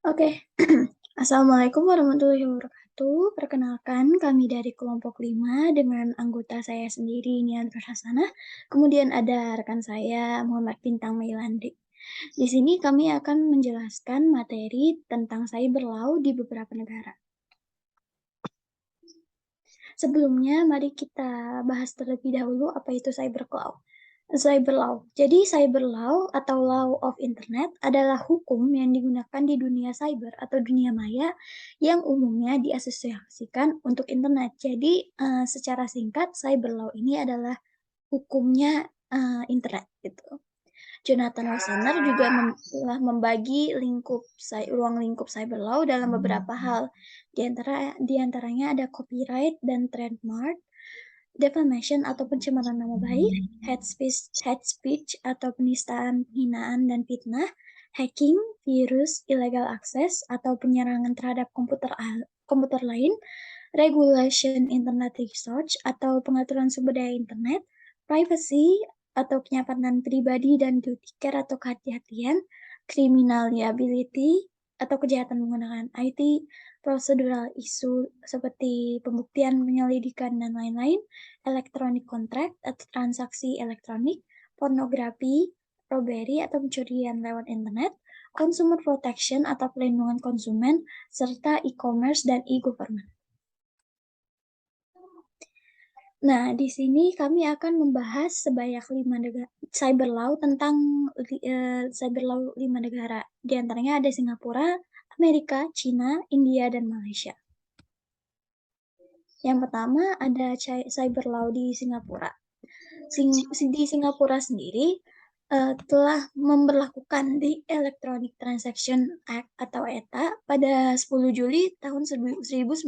Oke. Assalamualaikum warahmatullahi wabarakatuh. Perkenalkan, kami dari kelompok 5 dengan anggota saya sendiri, Nian Prasasana. Kemudian ada rekan saya, Muhammad Bintang Mailandi. Di sini kami akan menjelaskan materi tentang cyber law di beberapa negara. Sebelumnya, mari kita bahas terlebih dahulu apa itu cyber law. Cyber law. Jadi, cyber law atau law of internet adalah hukum yang digunakan di dunia cyber atau dunia maya yang umumnya diasosiasikan untuk internet. Jadi, secara singkat, cyber law ini adalah hukumnya internet gitu. Jonathan Wassenaar juga telah membagi ruang lingkup cyber law dalam beberapa hal. Di antaranya ada copyright dan trademark, defamation atau pencemaran nama baik, hate speech atau penistaan, penghinaan, dan fitnah, hacking, virus, illegal access atau penyerangan terhadap komputer lain, regulation internet research atau pengaturan sumber daya internet, privacy atau kenyamanan pribadi dan duty care atau kehati-hatian, criminal liability atau kejahatan menggunakan IT, procedural isu seperti pembuktian, penyelidikan, dan lain-lain, electronic contract atau transaksi elektronik, pornografi, robbery atau pencurian lewat internet, consumer protection atau pelindungan konsumen, serta e-commerce dan e-government. Nah, di sini kami akan membahas sebanyak 5 negara cyber law tentang cyber law 5 negara. Di antaranya ada Singapura, Amerika, China, India, dan Malaysia. Yang pertama ada cyber law di Singapura. Di Singapura sendiri telah memberlakukan di Electronic Transaction Act atau ETA pada 10 Juli tahun 1998,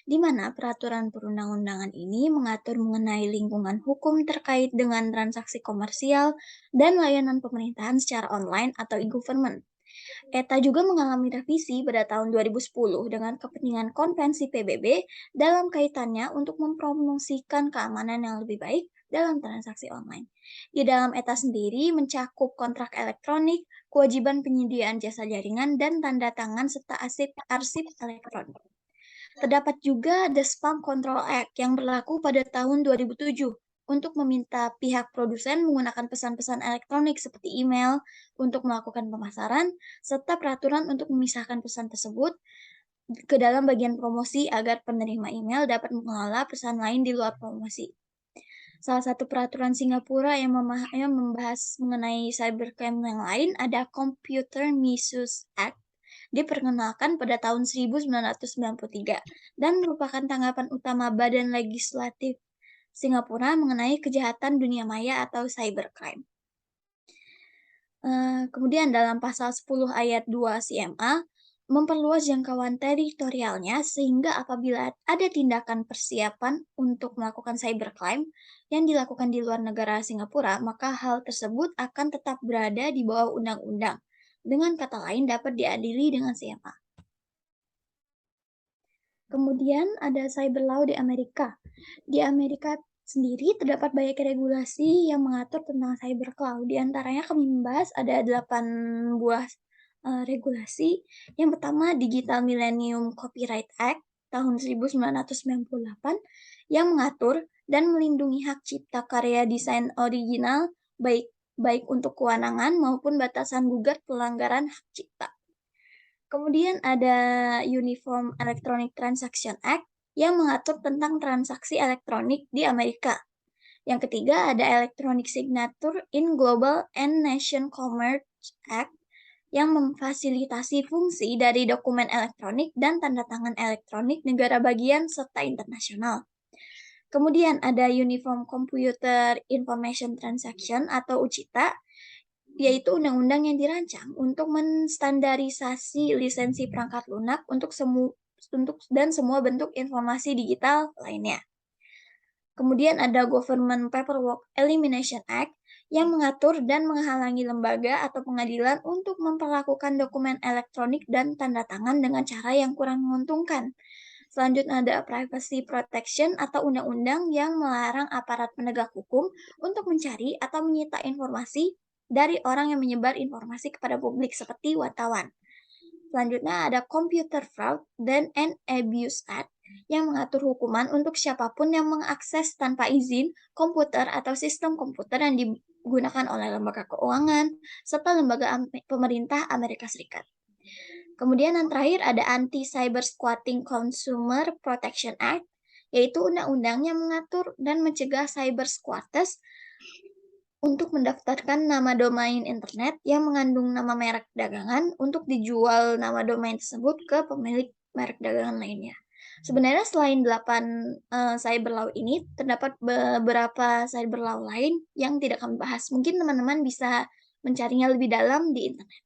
di mana peraturan perundang-undangan ini mengatur mengenai lingkungan hukum terkait dengan transaksi komersial dan layanan pemerintahan secara online atau e-government. ETA juga mengalami revisi pada tahun 2010 dengan kepentingan konvensi PBB dalam kaitannya untuk mempromosikan keamanan yang lebih baik dalam transaksi online. Di dalam ETA sendiri mencakup kontrak elektronik, kewajiban penyediaan jasa jaringan, dan tanda tangan serta arsip elektronik. Terdapat juga The Spam Control Act yang berlaku pada tahun 2007 untuk meminta pihak produsen menggunakan pesan-pesan elektronik seperti email untuk melakukan pemasaran, serta peraturan untuk memisahkan pesan tersebut ke dalam bagian promosi agar penerima email dapat mengelola pesan lain di luar promosi. Salah satu peraturan Singapura yang membahas mengenai cybercrime yang lain ada Computer Misuse Act, diperkenalkan pada tahun 1993 dan merupakan tanggapan utama Badan Legislatif Singapura mengenai kejahatan dunia maya atau cybercrime. Kemudian dalam pasal 10 ayat 2 CMA, memperluas jangkauan teritorialnya sehingga apabila ada tindakan persiapan untuk melakukan cybercrime yang dilakukan di luar negara Singapura, maka hal tersebut akan tetap berada di bawah undang-undang. Dengan kata lain, dapat diadili dengan CMA. Kemudian ada cyber law di Amerika. Di Amerika sendiri terdapat banyak regulasi yang mengatur tentang cyber law. Di antaranya kami membahas ada 8 buah regulasi. Yang pertama, Digital Millennium Copyright Act tahun 1998 yang mengatur dan melindungi hak cipta karya desain original baik untuk kewenangan maupun batasan gugat pelanggaran hak cipta. Kemudian ada Uniform Electronic Transaction Act yang mengatur tentang transaksi elektronik di Amerika. Yang ketiga ada Electronic Signature in Global and Nation Commerce Act yang memfasilitasi fungsi dari dokumen elektronik dan tanda tangan elektronik negara bagian serta internasional. Kemudian ada Uniform Computer Information Transaction atau UCITA, yaitu undang-undang yang dirancang untuk menstandarisasi lisensi perangkat lunak untuk semua bentuk informasi digital lainnya. Kemudian ada Government Paperwork Elimination Act yang mengatur dan menghalangi lembaga atau pengadilan untuk memperlakukan dokumen elektronik dan tanda tangan dengan cara yang kurang menguntungkan. Selanjutnya ada Privacy Protection atau undang-undang yang melarang aparat penegak hukum untuk mencari atau menyita informasi dari orang yang menyebar informasi kepada publik seperti wartawan. Selanjutnya ada Computer Fraud and Abuse Act yang mengatur hukuman untuk siapapun yang mengakses tanpa izin komputer atau sistem komputer yang digunakan oleh lembaga keuangan serta lembaga pemerintah Amerika Serikat. Kemudian yang terakhir ada Anti-Cyber Squatting Consumer Protection Act, yaitu undang-undang yang mengatur dan mencegah cyber squatters untuk mendaftarkan nama domain internet yang mengandung nama merek dagangan untuk dijual nama domain tersebut ke pemilik merek dagangan lainnya. Sebenarnya selain 8 cyber law ini, terdapat beberapa cyber law lain yang tidak kami bahas. Mungkin teman-teman bisa mencarinya lebih dalam di internet.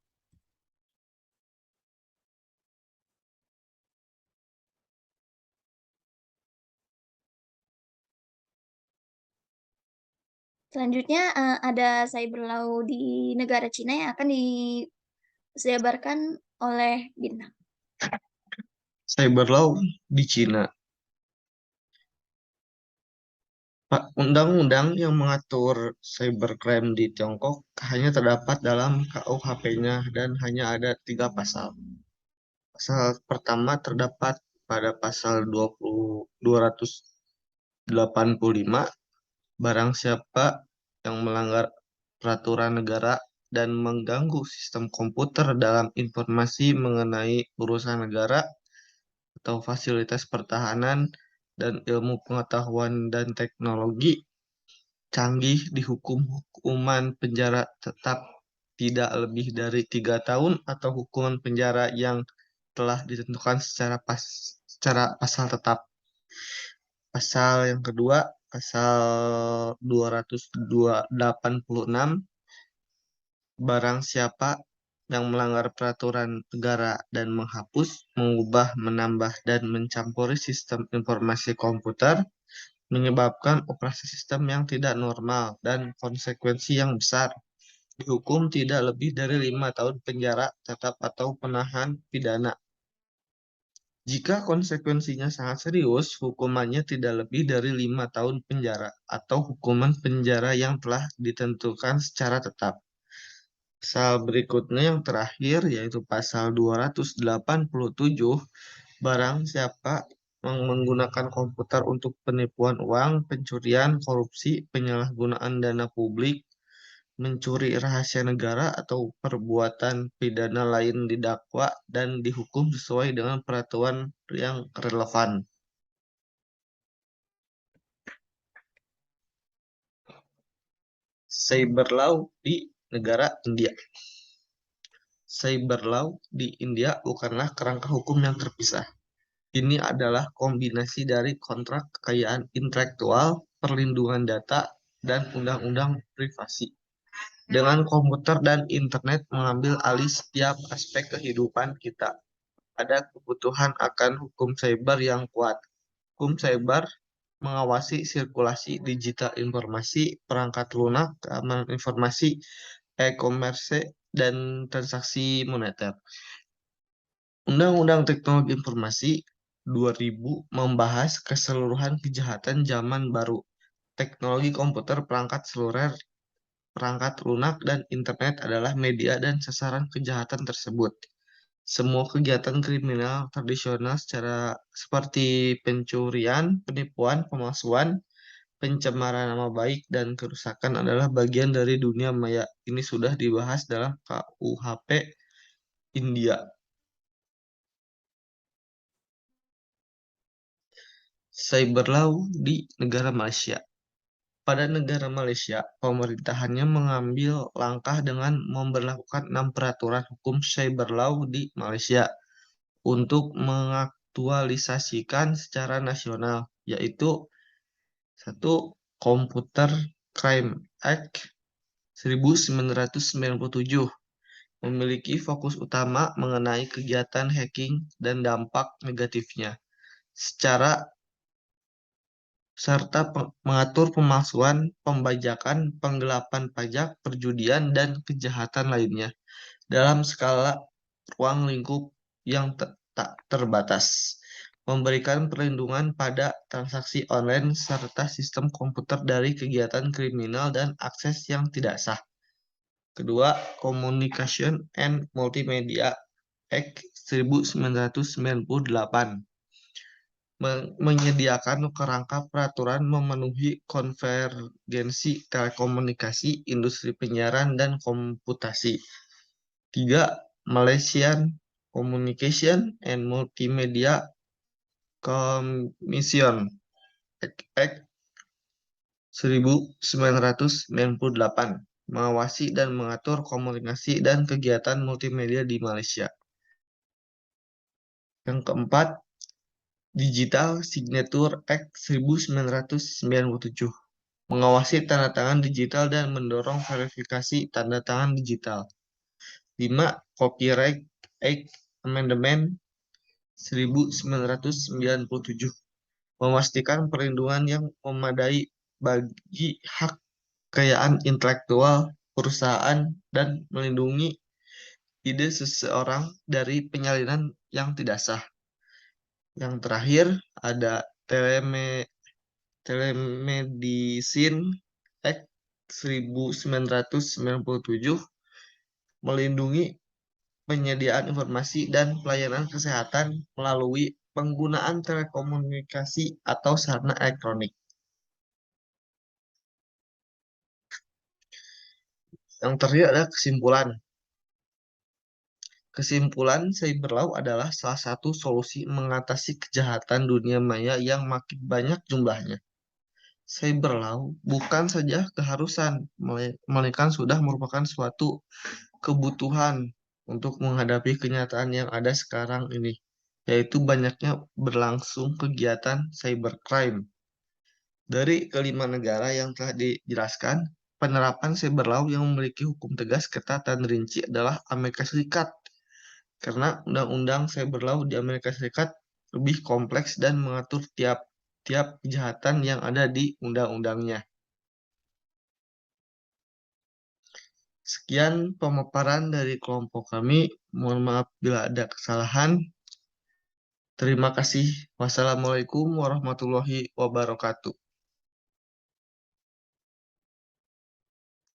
Selanjutnya ada cyber law di negara Cina yang akan disebarkan oleh Bintang. Cyber law di Cina. Undang-undang yang mengatur cybercrime di Tiongkok hanya terdapat dalam KUHP-nya dan hanya ada 3 pasal. Pasal pertama terdapat pada pasal 285, barang siapa yang melanggar peraturan negara dan mengganggu sistem komputer dalam informasi mengenai urusan negara atau fasilitas pertahanan dan ilmu pengetahuan dan teknologi canggih dihukum hukuman penjara tetap tidak lebih dari 3 tahun atau hukuman penjara yang telah ditentukan secara pasal tetap. Pasal yang kedua, pasal 286, barang siapa yang melanggar peraturan negara dan menghapus, mengubah, menambah, dan mencampuri sistem informasi komputer, menyebabkan operasi sistem yang tidak normal dan konsekuensi yang besar, dihukum tidak lebih dari 5 tahun penjara tetap atau penahan pidana. Jika konsekuensinya sangat serius, hukumannya tidak lebih dari 5 tahun penjara atau hukuman penjara yang telah ditentukan secara tetap. Pasal berikutnya yang terakhir yaitu pasal 287, barang siapa menggunakan komputer untuk penipuan uang, pencurian, korupsi, penyalahgunaan dana publik, mencuri rahasia negara atau perbuatan pidana lain didakwa dan dihukum sesuai dengan peraturan yang relevan. Cyber law di negara India. Cyber law di India bukanlah kerangka hukum yang terpisah. Ini adalah kombinasi dari kontrak kekayaan intelektual, perlindungan data, dan undang-undang privasi. Dengan komputer dan internet mengambil alih setiap aspek kehidupan kita, ada kebutuhan akan hukum cyber yang kuat. Hukum cyber mengawasi sirkulasi digital informasi, perangkat lunak, keamanan informasi, e-commerce, dan transaksi moneter. Undang-Undang Teknologi Informasi 2000 membahas keseluruhan kejahatan zaman baru, teknologi komputer, perangkat seluler, perangkat lunak, dan internet adalah media dan sasaran kejahatan tersebut. Semua kegiatan kriminal tradisional seperti pencurian, penipuan, pemalsuan, pencemaran nama baik, dan kerusakan adalah bagian dari dunia maya. Ini sudah dibahas dalam KUHP India. Cyber law di negara Malaysia. Pada negara Malaysia, pemerintahannya mengambil langkah dengan memberlakukan 6 peraturan hukum cyber law di Malaysia untuk mengaktualisasikan secara nasional, yaitu 1. Computer Crime Act 1997 memiliki fokus utama mengenai kegiatan hacking dan dampak negatifnya, serta mengatur pemalsuan, pembajakan, penggelapan pajak, perjudian, dan kejahatan lainnya dalam skala ruang lingkup yang tak terbatas, memberikan perlindungan pada transaksi online serta sistem komputer dari kegiatan kriminal dan akses yang tidak sah. Kedua, Communication and Multimedia Act 1998 menyediakan kerangka peraturan memenuhi konvergensi telekomunikasi, industri penyiaran, dan komputasi. 3. Malaysian Communication and Multimedia Commission Act 1998 mengawasi dan mengatur komunikasi dan kegiatan multimedia di Malaysia. Yang keempat, Digital Signature Act 1997 mengawasi tanda tangan digital dan mendorong verifikasi tanda tangan digital. 5. Copyright Act Amendment 1997 memastikan perlindungan yang memadai bagi hak kekayaan intelektual perusahaan dan melindungi ide seseorang dari penyalinan yang tidak sah. Yang terakhir ada Telemedicine Act 1997 melindungi penyediaan informasi dan pelayanan kesehatan melalui penggunaan telekomunikasi atau sarana elektronik. Yang terakhir adalah kesimpulan. Kesimpulan, cyber law adalah salah satu solusi mengatasi kejahatan dunia maya yang makin banyak jumlahnya. Cyber law bukan saja keharusan, melainkan sudah merupakan suatu kebutuhan untuk menghadapi kenyataan yang ada sekarang ini, yaitu banyaknya berlangsung kegiatan cybercrime. Dari kelima negara yang telah dijelaskan, penerapan cyber law yang memiliki hukum tegas, ketat, dan rinci adalah Amerika Serikat. Karena undang-undang cyber law di Amerika Serikat lebih kompleks dan mengatur tiap-tiap kejahatan yang ada di undang-undangnya. Sekian pemaparan dari kelompok kami. Mohon maaf bila ada kesalahan. Terima kasih. Wassalamualaikum warahmatullahi wabarakatuh.